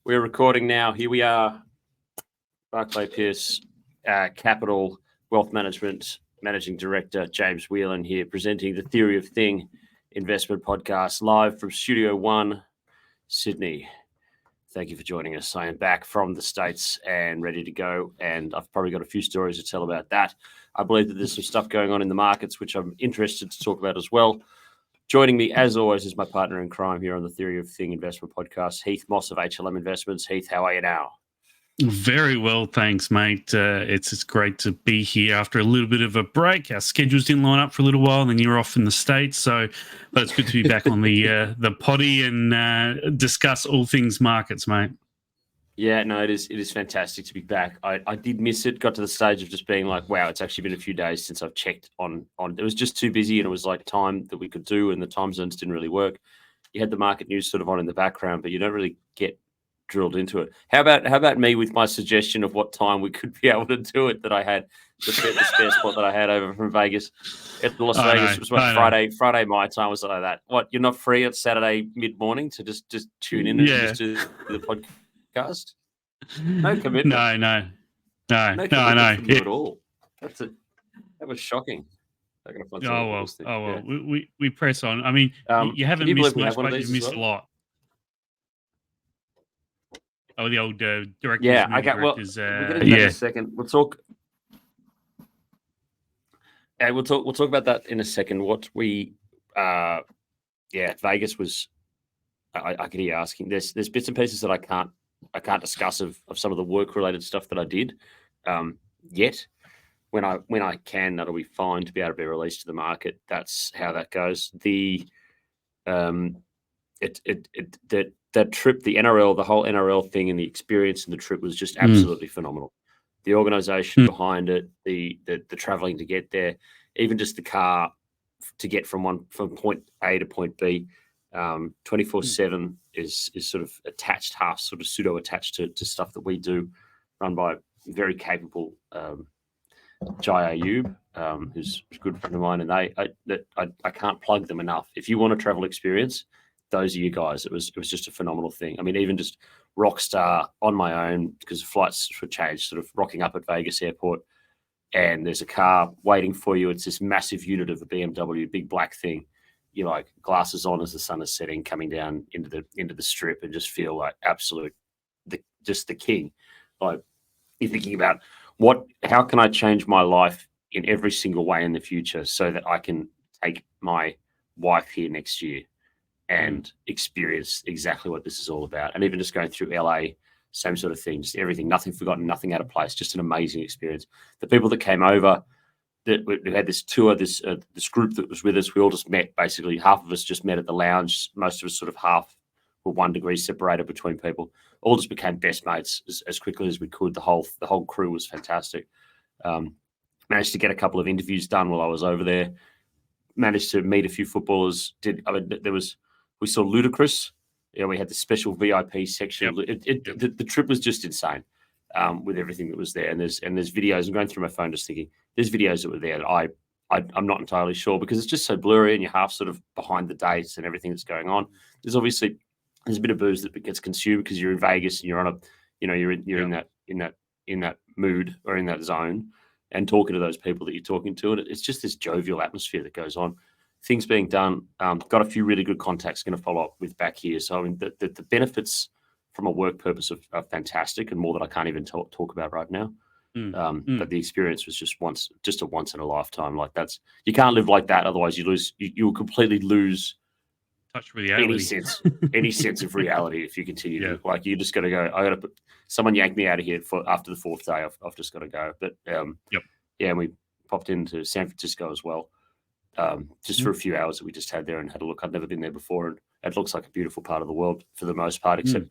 We're recording now. Here we are, Barclay Pearce, Capital Wealth Management Managing Director, James Whelan here, presenting the Theory of Thing investment podcast live from Studio One, Sydney. Thank you for joining us. I am back from the States and ready to go, and I've probably got a few stories to tell about that. I believe that there's some stuff going on in the markets, which I'm interested to talk about as well. Joining me, as always, is my partner in crime here on the Theory of Thing investment podcast, Heath Moss of HLM Investments. Heath, how are you now? Very well, thanks, mate. It's great to be here after a little bit of a break. Our schedules didn't line up for a little while, and then you're off in the States. But it's good to be back on the potty and discuss all things markets, mate. Yeah, no, it is fantastic to be back. I did miss it. Got to the stage of just being like, wow, it's actually been a few days since I've checked on. It was just too busy, and it was like time that we could do, and the time zones didn't really work. You had the market news sort of on in the background, but you don't really get drilled into it. How about me with my suggestion of what time we could be able to do it? That I had the spare spot that I had over from Vegas at Las Vegas. It was what, Friday my time was like that. What, you're not free at Saturday mid morning to just tune in and just do the podcast? No commitment. No commitment from you at all. That was shocking. We press on. I mean, you haven't missed much, but you've missed a lot. Oh, the old directors. Yeah, okay. Well, we'll get into that in a second. We'll talk. We'll talk about that in a second. What we, Vegas was. I could hear you asking. There's bits and pieces that I can't discuss of some of the work related stuff that I did yet. When I can, that'll be fine to be able to be released to the market. That's how that goes. That trip, the NRL, the whole NRL thing, and the experience in the trip was just absolutely phenomenal. The organisation behind it, the travelling to get there, even just the car to get from point A to point B, 24/7 is sort of attached, half sort of pseudo attached to stuff that we do, run by a very capable Jai Ayub, who's a good friend of mine, and I can't plug them enough. If you want a travel experience, those are you guys. It was just a phenomenal thing. I mean, even just Rockstar on my own, because flights were changed, sort of rocking up at Vegas airport, and there's a car waiting for you. It's this massive unit of a BMW, big black thing. You like glasses on as the sun is setting, coming down into the strip, and just feel like absolute the king. Like you're thinking about how can I change my life in every single way in the future so that I can take my wife here next year and experience exactly what this is all about. And even just going through LA, same sort of thing, just everything, nothing forgotten, nothing out of place, just an amazing experience. The people that came over, that we had this tour, this group that was with us, we all just met, basically half of us just met at the lounge, most of us sort of half were 1 degree separated between people, all just became best mates as quickly as we could. The whole crew was fantastic. Managed to get a couple of interviews done while I was over there, managed to meet a few footballers. We saw Ludacris. We had the special VIP section. The trip was just insane with everything that was there. And there's videos. I'm going through my phone just thinking, there's videos that were there that I'm not entirely sure, because it's just so blurry and you're half sort of behind the dates and everything that's going on. There's a bit of booze that gets consumed because you're in Vegas and you're on in that mood or in that zone and talking to those people that you're talking to. And it's just this jovial atmosphere that goes on. Things being done. Got a few really good contacts going to follow up with back here. So I mean, the benefits from a work purpose are fantastic, and more that I can't even talk about right now. But the experience was just a once in a lifetime. Like you can't live like that, otherwise you will completely lose touch with reality. any sense of reality if you continue to, like, you just got to go. I got to put someone yank me out of here after the fourth day. I've just got to go. But and we popped into San Francisco as well. Just for a few hours that we just had there and had a look. I'd never been there before, and it looks like a beautiful part of the world for the most part, except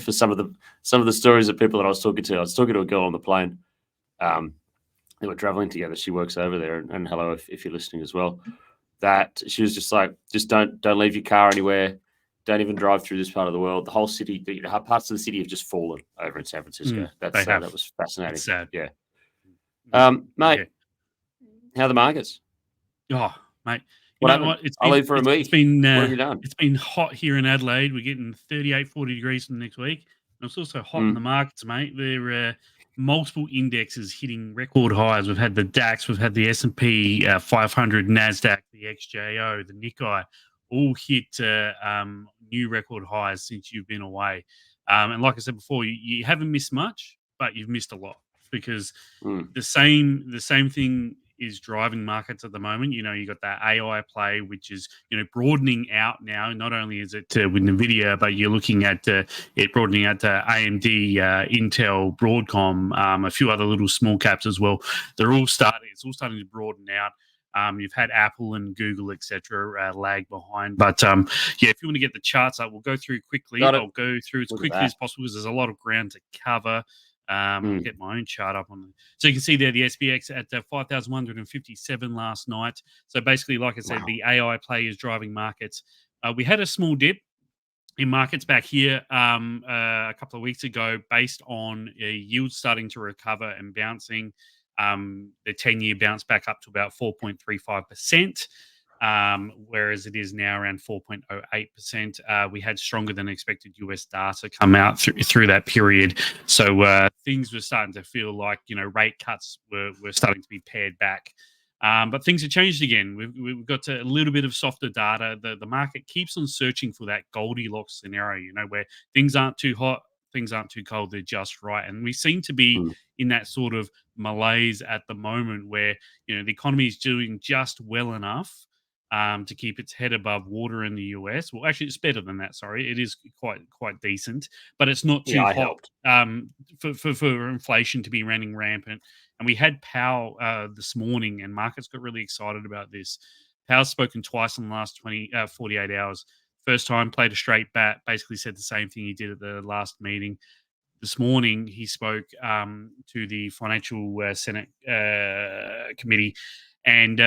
for some of the stories of people that I was talking to. I was talking to a girl on the plane. They were traveling together. She works over there, and hello if you're listening as well. That she was just like, just don't leave your car anywhere. Don't even drive through this part of the world. The whole city, parts of the city have just fallen over in San Francisco. That was fascinating. That's sad. Yeah. Mate, how are the markets? Oh, mate, You What know happened? what? I'll leave for a week. What have you done? It's been hot here in Adelaide. We're getting 38, 40 degrees from next week. And it's also hot in the Mm, markets, mate. There are multiple indexes hitting record highs. We've had the DAX, we've had the S&P 500, NASDAQ, the XJO, the Nikkei, all hit new record highs since you've been away. And like I said before, you haven't missed much, but you've missed a lot because mm, the same thing is driving markets at the moment. You know, you got that AI play, which is broadening out now. Not only is it with Nvidia, but you're looking at it broadening out to AMD, Intel, Broadcom, a few other little small caps as well. They're all starting. It's all starting to broaden out. You've had Apple and Google, etc., lag behind. But yeah, if you want to get the charts up, we'll go through quickly. got it. I'll go through as Look at quickly as that. possible because there's a lot of ground to cover. I'll Mm, get my own chart up on. So you can see there the SPX at 5,157 last night. So basically, like I said, wow. the AI play is driving markets. We had a small dip in markets back here a couple of weeks ago based on yields starting to recover and bouncing. The 10-year bounced back up to about 4.35%. Whereas it is now around 4.08%. We had stronger than expected US data come out through that period. So things were starting to feel like, rate cuts were starting to be pared back. But things have changed again. We've got a little bit of softer data. The market keeps on searching for that Goldilocks scenario, where things aren't too hot, things aren't too cold, they're just right. And we seem to be Mm, in that sort of malaise at the moment where, the economy is doing just well enough to keep its head above water in the US. Well, actually, it's better than that. Sorry, it is quite decent, but it's not yeah, too I hot helped. for inflation to be running rampant. And we had Powell this morning, and markets got really excited about this. Powell's spoken twice in the last 48 hours. First time, played a straight bat, basically said the same thing he did at the last meeting. This morning, he spoke to the Financial Senate Committee and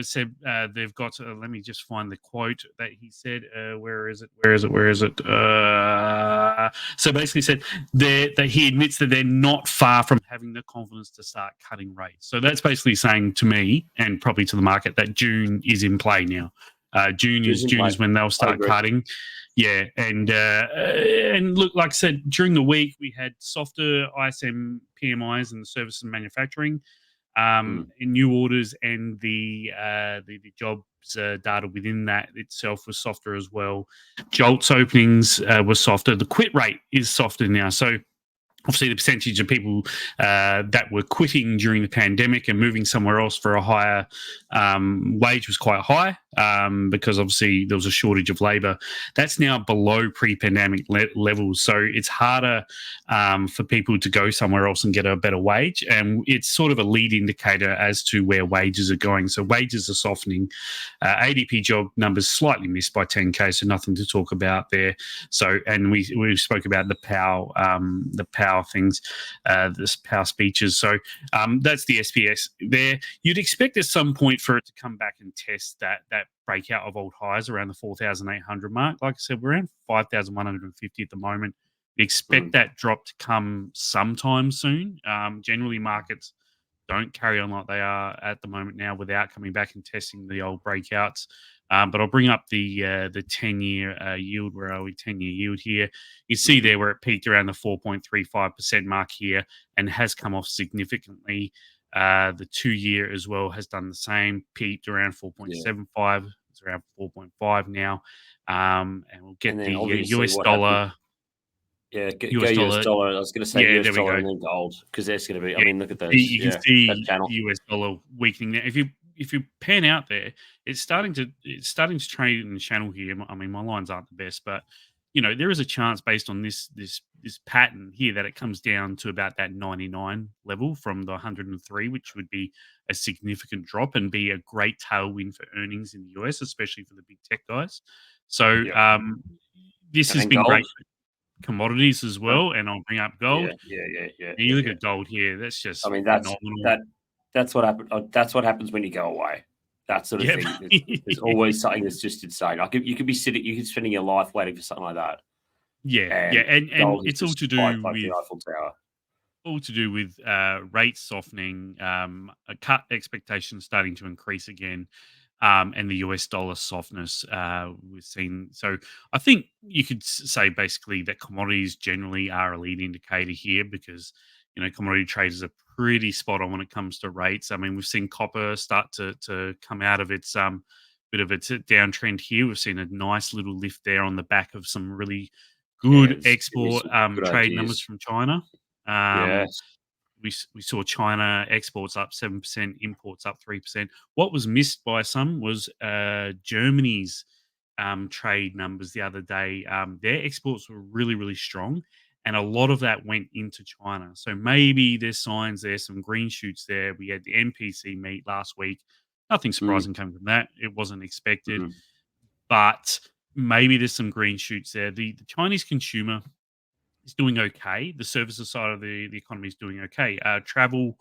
said they've got. Let me just find the quote that he said. Where is it? Where is it? So basically, said that he admits that they're not far from having the confidence to start cutting rates. So that's basically saying to me and probably to the market that June is in play now. June Choosing is play. when they'll I start agree. cutting. Yeah, and look, like I said, during the week we had softer ISM PMIs in the service and manufacturing, Mm, in new orders, and the jobs data within that itself was softer as well. Jolts openings were softer. The quit rate is softer now, so obviously the percentage of people that were quitting during the pandemic and moving somewhere else for a higher wage was quite high because obviously there was a shortage of labor. That's now below pre-pandemic levels, so it's harder for people to go somewhere else and get a better wage, and it's sort of a lead indicator as to where wages are going. So wages are softening. ADP job numbers slightly missed by 10k, so nothing to talk about there. So, and we spoke about the power things, this power speeches. So that's the SPS there. You'd expect at some point for it to come back and test that breakout of old highs around the 4,800 mark. Like I said, we're around 5,150 at the moment. We expect mm, that drop to come sometime soon. Generally, markets don't carry on like they are at the moment now without coming back and testing the old breakouts. But I'll bring up the 10-year yield. Where are we? 10-year yield here. You see mhm. there where it peaked around the 4.35% mark here and has come off significantly. The 2-year as well has done the same, peaked around Yeah. 4.75. It's around 4.5 now. And we'll get And the then obviously US what happened? dollar. Yeah, go US US dollar. dollar. I was going to say Yeah, US there we dollar go. and then gold because that's going to be. I Yeah, mean, look at see those. you can Yeah, that see channel. US dollar weakening there. If you pan out there, it's starting to trade in the channel here. I mean, my lines aren't the best, but there is a chance based on this pattern here that it comes down to about that 99 level from the 103, which would be a significant drop and be a great tailwind for earnings in the US, especially for the big tech guys. So Yeah, this and has then been gold. great for commodities as Huh? well, and I'll bring up Yeah, gold. yeah, yeah, yeah, And yeah, you look yeah. at gold here, that's I just mean, phenomenal. that that's what happened. That's what happens when you go away. That sort of Yeah. thing. There's always something that's just insane. Like you could be sitting, you could spending your life waiting for something like that, Yeah, yeah, and and gold has it's all just to spiked do like the with Eiffel Tower. rates softening, cut expectations starting to increase again. and the US dollar softness we've seen. So I think you could say basically that commodities generally are a lead indicator here because commodity traders are pretty spot on when it comes to rates. I mean, we've seen copper start to come out of its bit of its downtrend here. We've seen a nice little lift there on the back of some really Yeah, good it's give me export some good trade numbers ideas. from China. Um, Yes. we saw China exports up 7%, imports up 3%. What was missed by some was Germany's trade numbers the other day. Their exports were really, really strong, and a lot of that went into China. So maybe there's signs there, some green shoots there. We had the NPC meet last week. Nothing Mm, surprising came from that. It wasn't expected, mhm, but maybe there's some green shoots there. The Chinese consumer is doing okay. The services side of the economy is doing okay. Travel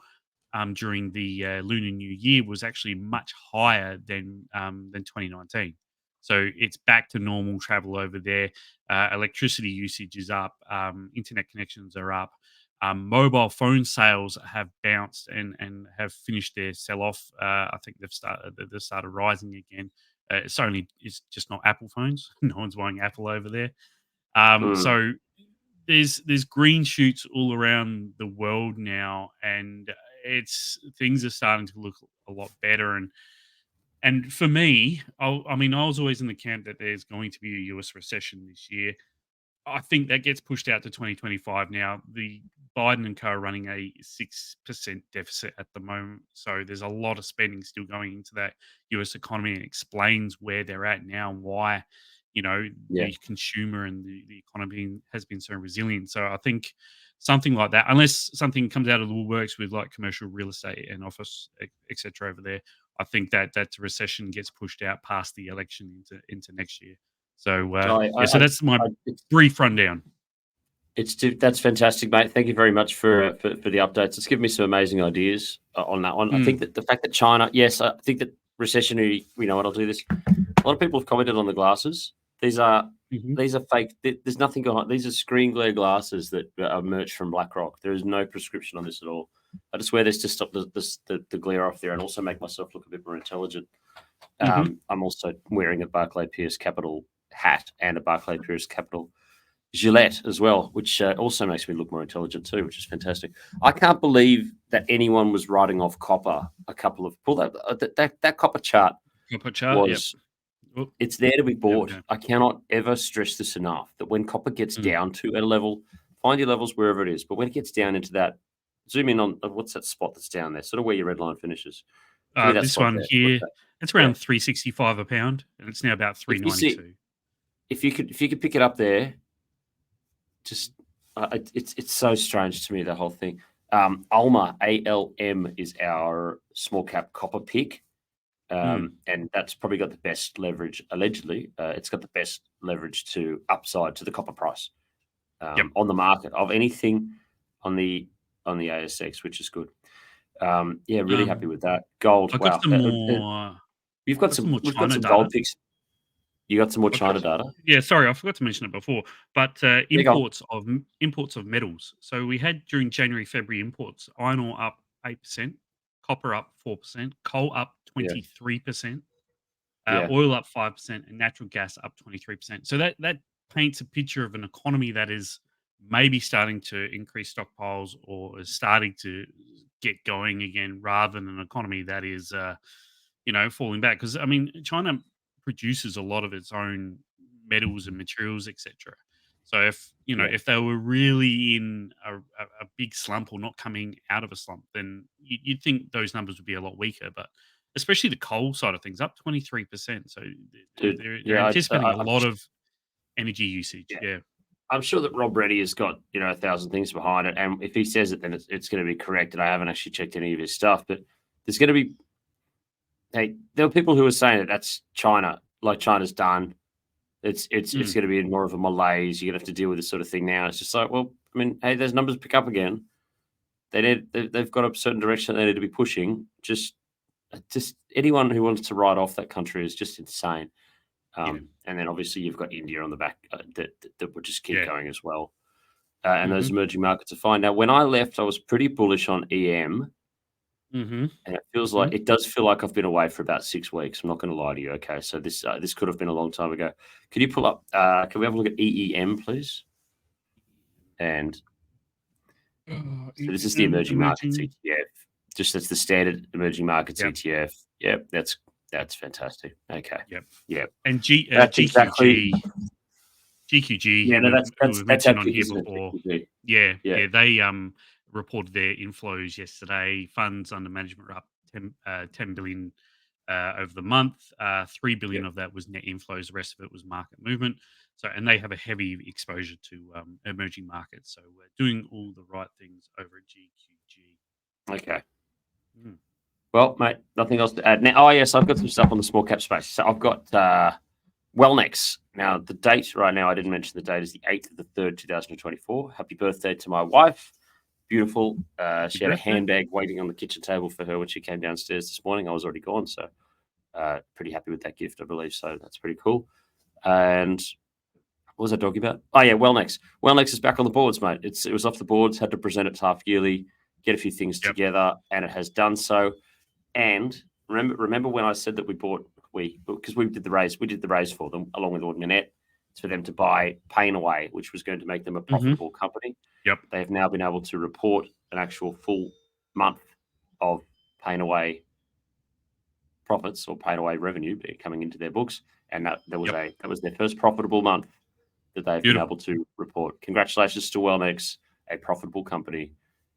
during the Lunar New Year was actually much higher than 2019. So it's back to normal travel over there. Electricity usage is up. Internet connections are up. Mobile phone sales have bounced and have finished their sell off. I think they've started rising again. It's just not Apple phones. No one's buying Apple over there. mm. So there's green shoots all around the world now, and it's things are starting to look a lot better. And for me, I mean, I was always in the camp that there's going to be a US recession this year. I think that gets pushed out to 2025 now. The Biden and co are running a 6% deficit at the moment. So there's a lot of spending still going into that US economy, and explains where they're at now and why, Yeah. the consumer and the economy has been so resilient. So I think something like that, unless something comes out of the woodworks with like commercial real estate and office, etc. over there, I think that recession gets pushed out past the election into next year. So I, yeah, so I, that's my I, brief rundown. that's fantastic, mate. Thank you very much for the updates. It's given me some amazing ideas on that one. I think Mm, that the fact that China, yes, I think that recessionary. You know what? I'll do this. A lot of people have commented on the glasses. These are mhm. these are fake. There's nothing going on. These are screen glare glasses that are merch from BlackRock. There is no prescription on this at all. I just wear this to stop the glare off there and also make myself look a bit more intelligent. Mhm. I'm also wearing a Barclay Pierce Capital hat and a Barclay Pierce Capital Gillette as well, which also makes me look more intelligent too, which is fantastic. I can't believe that anyone was writing off copper. A couple of pull that copper chart Copper chart, yep. was Oh, it's there to be there we bought. go. I cannot ever stress this enough that when copper gets Mm. down to a level, find your levels wherever it is. But when it gets down into that, zoom in on what's that spot that's down there, sort of where your red line finishes. Give me that This spot one there. What's here, that? it's Yeah. around 365 a pound, and it's now about If you see, 392. if you could pick it up there, just it's so strange to me, the whole thing. Alma, ALM, is our small cap copper pick. Mm. And that's probably got the best leverage, allegedly. It's got the best leverage to upside to the copper price Yep. on the market of anything on the ASX, which is good. Yeah, really happy Um, with that. Gold, I got wow. some more You've got got some more we've got China some data. gold picks. You got some more I got China data. Yeah, sorry, I forgot to mention it before, but Yeah, go on. imports of metals. So we had during January, February imports, iron ore up 8%, copper up 4%, coal up Yeah, 23%. yeah, Oil up 5% and natural gas up 23%. So that paints a picture of an economy that is maybe starting to increase stockpiles or is starting to get going again, rather than an economy that is, falling back. Because I mean, China produces a lot of its own metals and materials, etc. So yeah, if they were really in a big slump or not coming out of a slump, then you'd think those numbers would be a lot weaker. But especially the coal side of things, up 23%. So dude. they're Yeah, anticipating a lot of energy usage. yeah. Yeah. I'm sure that Rob Reddy has got 1,000 things behind it, and if he says it, then it's going to be correct. And I haven't actually checked any of his stuff, but there's going to be. Hey, there are people who are saying that that's China, like China's done. It's Mm, going to be more of a malaise. You're going to have to deal with this sort of thing now. It's just like, well, I mean, hey, those numbers pick up again. They've got a certain direction they need to be pushing. Just anyone who wants to write off that country is just insane. yeah. And then obviously you've got India on the back that will just keep Yeah. going as well. And those Hmm. emerging markets are fine. Now, when I left, I was pretty bullish on EM. Mm-hmm. And it feels Mm-hmm. like it does feel like I've been away for about 6 weeks. I'm not going to lie to you. Okay, so this could have been a long time ago. Can you pull up? Can we have a look at EEM, please? And so this is the EM emerging markets emerging. ETF. Just that's the standard emerging markets Yep. ETF. Yep, that's fantastic. Okay. Yep. Yep. And That's exactly. GQG, Yeah, no, who we've that's how mentioned on quick, here isn't it? before. GQG. Yeah, Yeah. yeah, they reported their inflows yesterday. Funds under management were up 10 billion over the month. 3 billion Yep. of that was net inflows. The rest of it was market movement. So, and they have a heavy exposure to emerging markets. So we're doing all the right things over at GQG. Okay. Mm. Well, mate, nothing else to add. Now, oh yes, I've got some stuff on the small cap space. So I've got Wellnex. Now, the date right now, I didn't mention the date, is the 8th of the 3rd, 2024. Happy birthday to my wife. Beautiful. Happy She had a birthday. handbag waiting on the kitchen table for her when she came downstairs this morning. I was already gone, so pretty happy with that gift, I believe. So that's pretty cool. And what was I talking about? Oh, yeah, Wellnex. Wellnex is back on the boards, mate. It was off the boards, had to present it half yearly, get a few things Yep. together, and it has done so. And remember when I said that because we did the raise for them along with Audminet. It's for them to buy Painaway, which was going to make them a profitable company. Yep. They have now been able to report an actual full month of Painaway profits or Painaway revenue coming into their books, and that was their first profitable month that they've been able to report. Congratulations to Wellnex, a profitable company.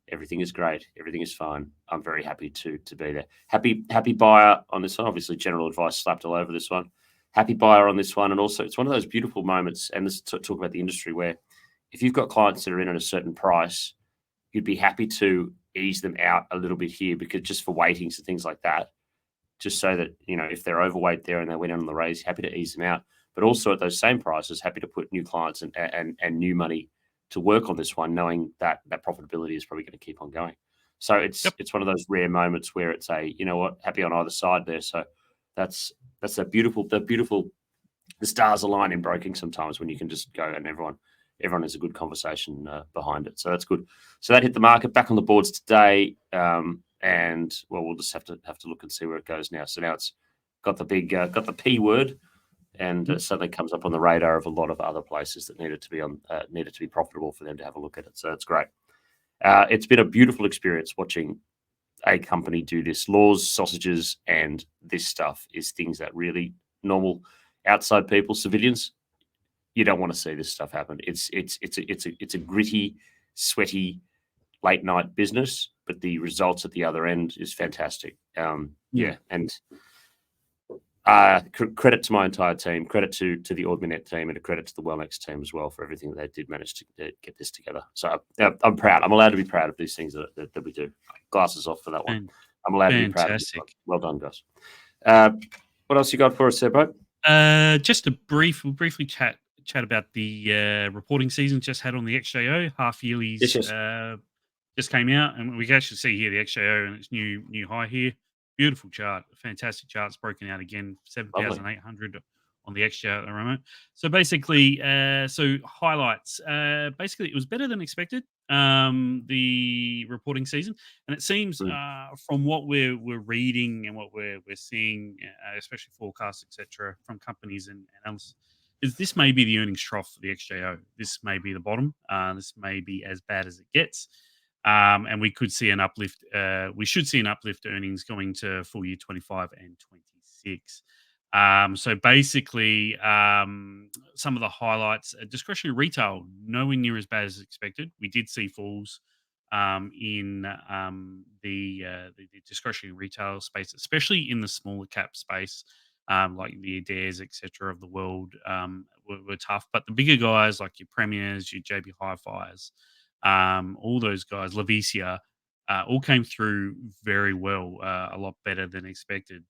Everything is great. Everything is fine. I'm very happy to be there. Happy buyer on this one. Obviously, general advice slapped all over this one. Happy buyer on this one, and also it's one of those beautiful moments. And this talk about the industry where if you've got clients that are in at a certain price, you'd be happy to ease them out a little bit here because just for weightings and things like that, just so that if they're overweight there and they went on the raise, happy to ease them out. But also at those same prices, happy to put new clients and new money to work on this one, knowing that profitability is probably going to keep on going. So it's one of those rare moments where it's happy on either side there. So that's a beautiful. The stars align in broking sometimes when you can just go and everyone has a good conversation behind it. So that's good. So that hit the market back on the boards today. And we'll just have to look and see where it goes now. So now it's got the P word, and suddenly comes up on the radar of a lot of other places that needed to be profitable for them to have a look at it. So it's great. It's been a beautiful experience watching a company do this. Laws, sausages, and this stuff is things that really normal outside people, civilians, you don't want to see this stuff happen. It's a gritty, sweaty, late night business, but the results at the other end is fantastic. Yeah, and credit to my entire team, credit to the Audminet team, and a credit to the Wellnex team as well for everything that they did manage to get this together. So I'm proud. I'm allowed to be proud of these things that we do. Glasses off for that one. I'm allowed to be proud of this one. Well done, guys. What else you got for us, there, bro? Just we'll briefly chat about the reporting season just had on the XJO half yearlies. Yes. Just came out, and we can actually see here the XJO and its new high here. Beautiful chart, fantastic chart. It's broken out again, 7,800 on the XJO at the moment. So basically, highlights. Basically, it was better than expected. The reporting season, and it seems from what we're reading and what we're seeing, especially forecasts, etc., from companies and analysts, is this may be the earnings trough for the XJO. This may be the bottom. This may be as bad as it gets. And we could see an uplift. We should see an uplift earnings going to full year 25 and 26. So basically, some of the highlights: discretionary retail, nowhere near as bad as expected. We did see falls in the discretionary retail space, especially in the smaller cap space, like the Adares, etc. of the world, were tough. But the bigger guys, like your Premiers, your JB Hi-Fis, all those guys, Lavicia, all came through very well, a lot better than expected.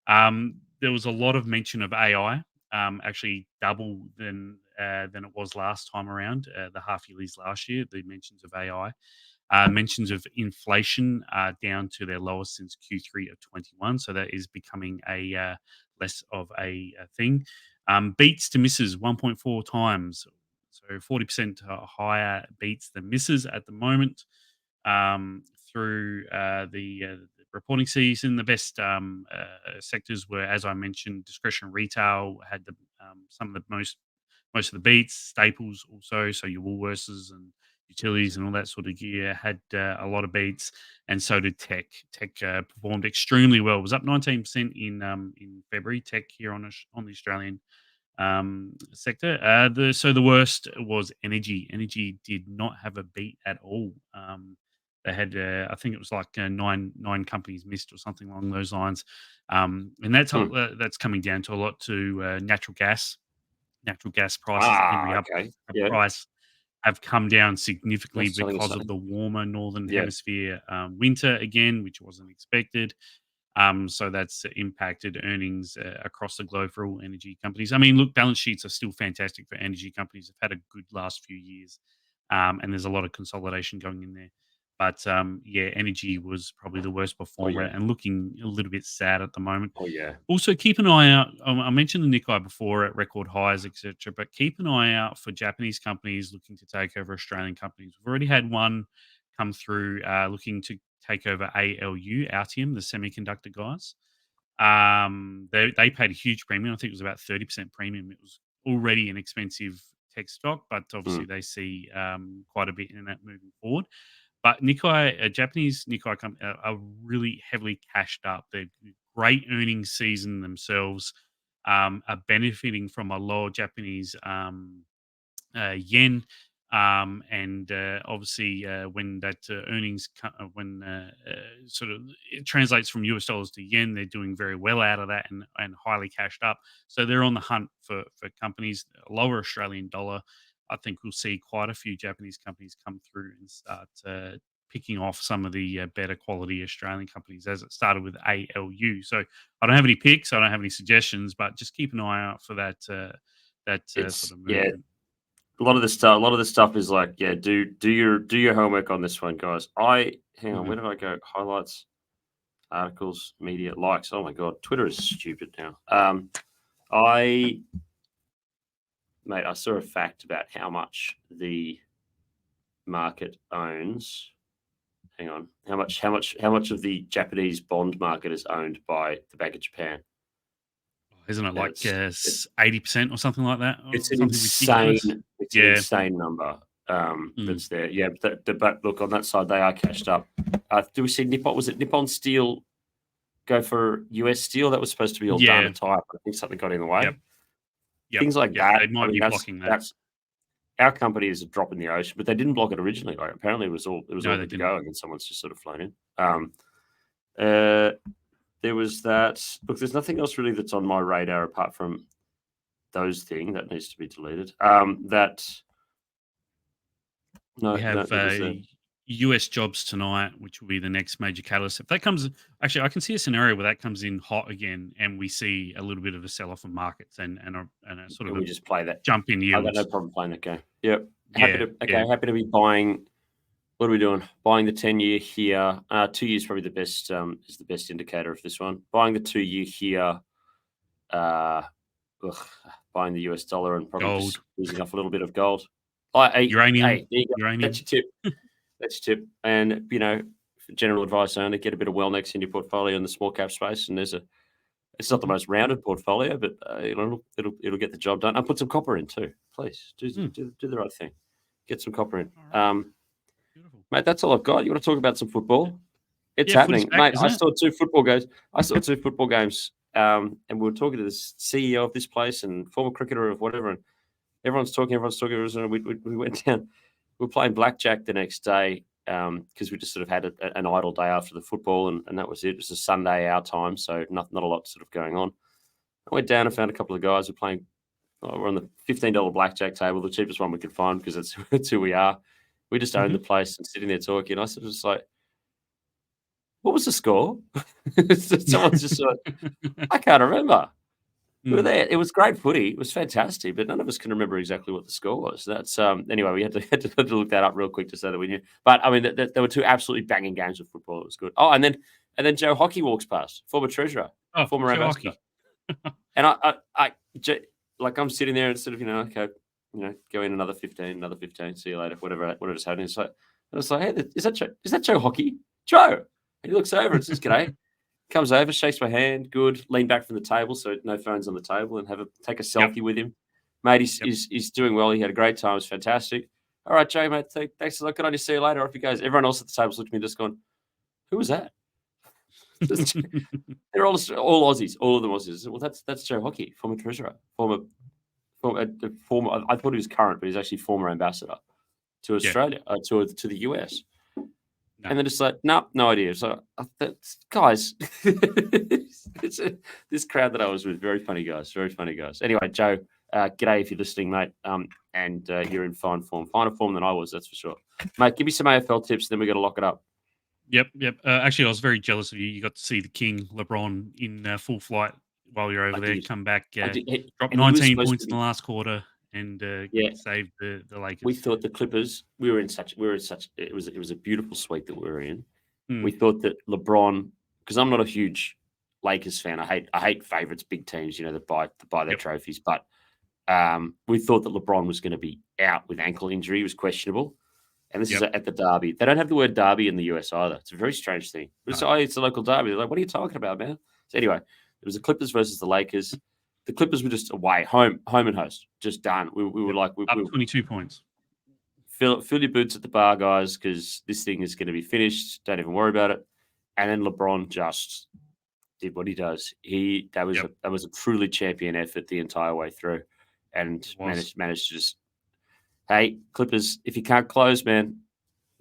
There was a lot of mention of AI, actually double than it was last time around, the half yearlies last year. The mentions of AI, mentions of inflation down to their lowest since Q3 of 21. So that is becoming a less of a thing. Beats to misses 1.4 times. So 40% higher beats than misses at the moment through the reporting season. The best sectors were, as I mentioned, discretionary retail had some of the most of the beats, staples also. So your Woolworths and utilities and all that sort of gear had a lot of beats, and so did tech. Tech performed extremely well. It was up 19% in February. Tech here on the Australian sector. The worst was energy. Energy did not have a beat at all. They had, I think it was like nine companies missed or something along those lines, and that's coming down to a lot to natural gas. Natural gas prices, the Henry Hub Okay. Yeah. price, have come down significantly That's telling us because of something. the warmer northern Yeah. hemisphere winter again, which wasn't expected. So that's impacted earnings across the globe for all energy companies. I mean, look, balance sheets are still fantastic for energy companies. They've had a good last few years, and there's a lot of consolidation going in there. But yeah, energy was probably the worst Oh performer yeah. and looking a little bit sad at the moment. Oh yeah. Also, keep an eye out. I mentioned the Nikkei before at record highs, etc. But keep an eye out for Japanese companies looking to take over Australian companies. We've already had one come through looking to take over ALU, Altium, the semiconductor guys. They paid a huge premium. I think it was about 30% premium. It was already an expensive tech stock, but obviously Mm. they see quite a bit in that moving forward. But Nikkei, a Japanese Nikkei company, are really heavily cashed up. They're great earnings season themselves, are benefiting from a lower Japanese yen. And obviously, when that earnings, when sort of it translates from US dollars to yen, they're doing very well out of that and highly cashed up. So they're on the hunt for companies, a lower Australian dollar. I think we'll see quite a few Japanese companies come through and start picking off some of the better quality Australian companies, as it started with ALU. So I don't have any picks, I don't have any suggestions, but just keep an eye out for that sort of Yeah. movement. A lot of the stuff is like, yeah, do your homework on this one, guys. Hang on, Mhm. where did I go? Highlights, articles, media, likes. Oh my god, Twitter is stupid now. I Mate, I saw a fact about how much the market owns. Hang on, how much of the Japanese bond market is owned by the Bank of Japan? Isn't it And like 80% or something like that, or it's an something ridiculous? Yeah. insane number. Mm. That's there. Yeah, but look, on that side, they are cashed up. Do we see Nippon? Was it Nippon Steel go for US Steel? That was supposed to be all done Yeah. and tied. I think something got in the way. Yep. Yep. Things like Yep. that. They I might mean, be blocking that. that's our company is a drop in the ocean, but they didn't block it originally. Like apparently, it was all No, they good to didn't. go, and then someone's just sort of flown in. Uh, there was that. Look, there's nothing else really that's on my radar apart from those things that needs to be deleted. That We no, have that was US jobs tonight, which will be the next major catalyst. If that comes, actually, I can see a scenario where that comes in hot again, and we see a little bit of a sell off in markets and a sort of and a we just play that. jump in I got no yields. problem playing that game. Yep. Yeah. Yeah. Happy to be buying. What are we doing? Buying the 10-year here. 2 years probably the best is the best indicator of this one. Buying the 2-year here. Uh, buying the US dollar and probably Gold, just losing off a little bit of gold. uranium, There you go. That's uranium. your tip. That's your tip. And general advice only: get a bit of Wellnex in your portfolio in the small cap space. And it's not the Mhm. most rounded portfolio, but it'll get the job done. And put some copper in too, please. Mm. Do the right thing. Get some copper in. All right. Beautiful. Mate, that's all I've got. You want to talk about some football? It's Yeah, footy's happening, back, mate. isn't it? I saw two football games, and we were talking to the CEO of this place and former cricketer of whatever, and everyone's talking. And we went down. We were playing blackjack the next day because we just sort of had an idle day after the football, and that was it. It was a Sunday our time, so not a lot sort of going on. I went down and found a couple of guys who were playing. We're on the $15 blackjack table, the cheapest one we could find because that's who we are. We just owned Mhm. the place and sitting there talking. I sort of just like, what was the score? Someone's just sort of, I can't remember. We were Mm. there. It was great footy. It was fantastic, but none of us can remember exactly what the score was. That's anyway. We had to look that up real quick just so that we knew. But I mean, there were two absolutely banging games of football. It was good. Oh, and then Joe Hockey walks past, former treasurer, Oh, former Joe ambassador, Hockey. and like I'm sitting there instead of okay, go in another 15, see you later, whatever just happened. It's like, hey, is that Joe Hockey? Joe. He looks over and says, "G'day." Comes over, shakes my hand, good. Lean back from the table, so no phones on the table, and take a selfie with him. Mate, he's doing well. He had a great time. It was fantastic. All right, Jay, mate. Thanks a lot. Good on you. See you later. Off he goes. Everyone else at the table's looking at me, just going, "Who was that?" They're all Aussies, all of them Aussies. Well, that's Joe Hockey, former treasurer, former. I thought he was current, but he's actually former ambassador to Australia, to the US. No. And they're just like, no idea. So, guys, this crowd that I was with, very funny guys. Anyway, Joe, g'day if you're listening, mate. And you're in finer form than I was, that's for sure. Mate, give me some AFL tips, then we got to lock it up. Yep. Actually, I was very jealous of you. You got to see the King, LeBron, in full flight while you're over there. Come back, dropped 19 points in the last quarter, and saved the Lakers. We thought the Clippers. We were in such. It was a beautiful suite that we were in. We thought that LeBron, because I'm not a huge Lakers fan. I hate favorites, big teams, that buy their trophies. But we thought that LeBron was going to be out with ankle injury. He was questionable. And this is at the derby. They don't have the word derby in the US either. It's a very strange thing. It's a local derby. They're like, what are you talking about, man? So anyway, it was the Clippers versus the Lakers. The Clippers were just away, home and host, just done. We were like... Up 22 points. Fill your boots at the bar, guys, because this thing is going to be finished. Don't even worry about it. And then LeBron just did what he does. That was a truly champion effort the entire way through. And managed to just... Hey, Clippers, if you can't close, man,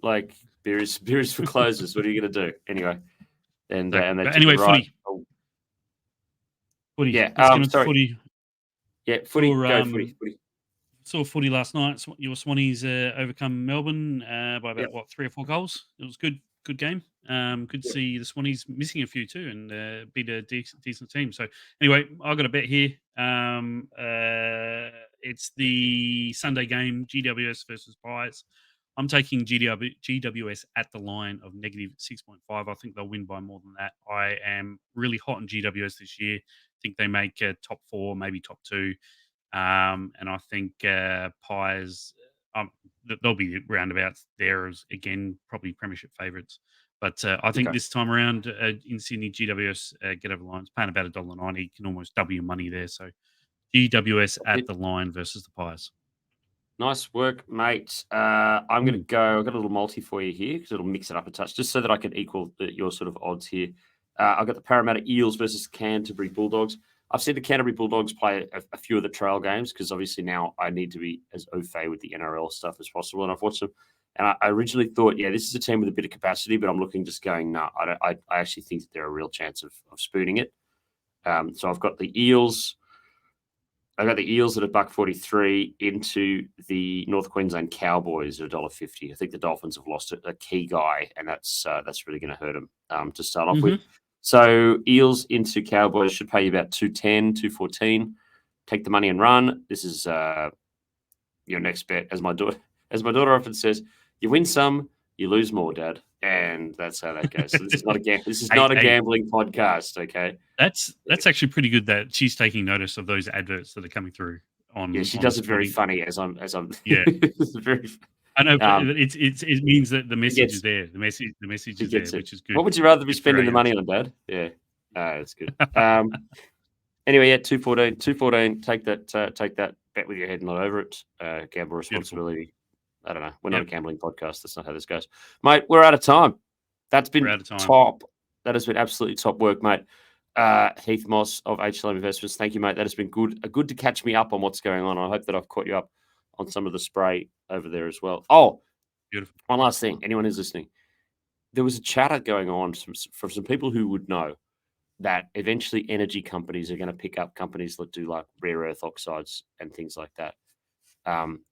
like beer is for closers. What are you going to do? Anyway. And anyway, footy. Footy. Yeah, sorry. Footy. Yeah, footy. Footy. Saw footy last night. Your Swannies overcome Melbourne by about 3 or 4 goals. It was good game. Good to see the Swannies missing a few too, and beat a decent team. So anyway, I got a bet here. It's the Sunday game, GWS versus Pies. I'm taking GWS at the line of -6.5. I think they'll win by more than that. I am really hot on GWS this year. I think they make top 4, maybe top 2. And I think Pies, they'll be roundabouts there as, again, probably premiership favourites. But I think this time around in Sydney, GWS get over the line. It's paying about $1.90. You can almost double your money there. So GWS at the line versus the Pies. Nice work, mate. I'm going to go. I've got a little multi for you here because it'll mix it up a touch, just so that I can equal your sort of odds here. I've got the Parramatta Eels versus Canterbury Bulldogs. I've seen the Canterbury Bulldogs play a few of the trail games because obviously now I need to be as au fait with the NRL stuff as possible. And I've watched them. And I originally thought, this is a team with a bit of capacity, but I'm looking just going, no, I actually think that they're a real chance of spooning it. So I've got the Eels. I got the Eels at $1.43 into the North Queensland Cowboys at $1.50. I think the Dolphins have lost a key guy, and that's really going to hurt them to start off with. So Eels into Cowboys should pay you about $2.10, $2.14. Take the money and run. This is your next bet. As my daughter often says, you win some, you lose more, Dad, and that's how that goes. So this is not a gambling podcast, okay? That's actually pretty good that she's taking notice of those adverts that are coming through on. Yeah, she does it very funny as I'm. Yeah, it's very. I know, but it means that the message is there. The message is there, which is good. What would you rather be spending the money on, Dad? Yeah, that's good. Anyway, $2.14. $2.14. Take that bet with your head not over it. Gamble responsibility. Beautiful. I don't know. We're not a gambling podcast. That's not how this goes, mate. We're out of time. That's been top. That has been absolutely top work, mate. Heath Moss of HLM Investments. Thank you, mate. That has been good. Good to catch me up on what's going on. I hope that I've caught you up on some of the spray over there as well. Oh, beautiful. One last thing. Anyone who's listening, there was a chatter going on from some people who would know that eventually energy companies are going to pick up companies that do like rare earth oxides and things like that.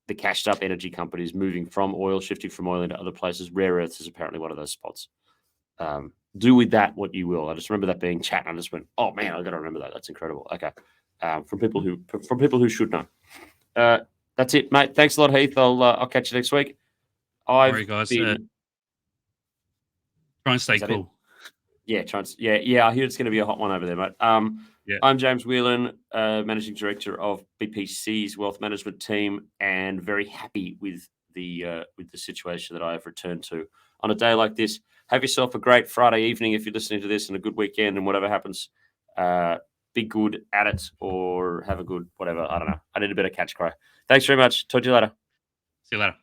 The cashed up energy companies moving from oil, shifting from oil into other places. Rare earths is apparently one of those spots. Do with that what you will. I just remember that being chat, and I just went, "Oh man, I got to remember that. That's incredible." Okay, from people who should know. That's it, mate. Thanks a lot, Heath. I'll catch you next week. Sorry, guys. Try and stay cool. Yeah, I hear it's going to be a hot one over there, mate. I'm James Whelan, Managing Director of BPC's Wealth Management Team, and very happy with the situation that I have returned to. on a day like this. Have yourself a great Friday evening if you're listening to this, and a good weekend, and whatever happens. Be good at it, or have a good whatever. I don't know. I need a bit of catch cry. Thanks very much. Talk to you later. See you later.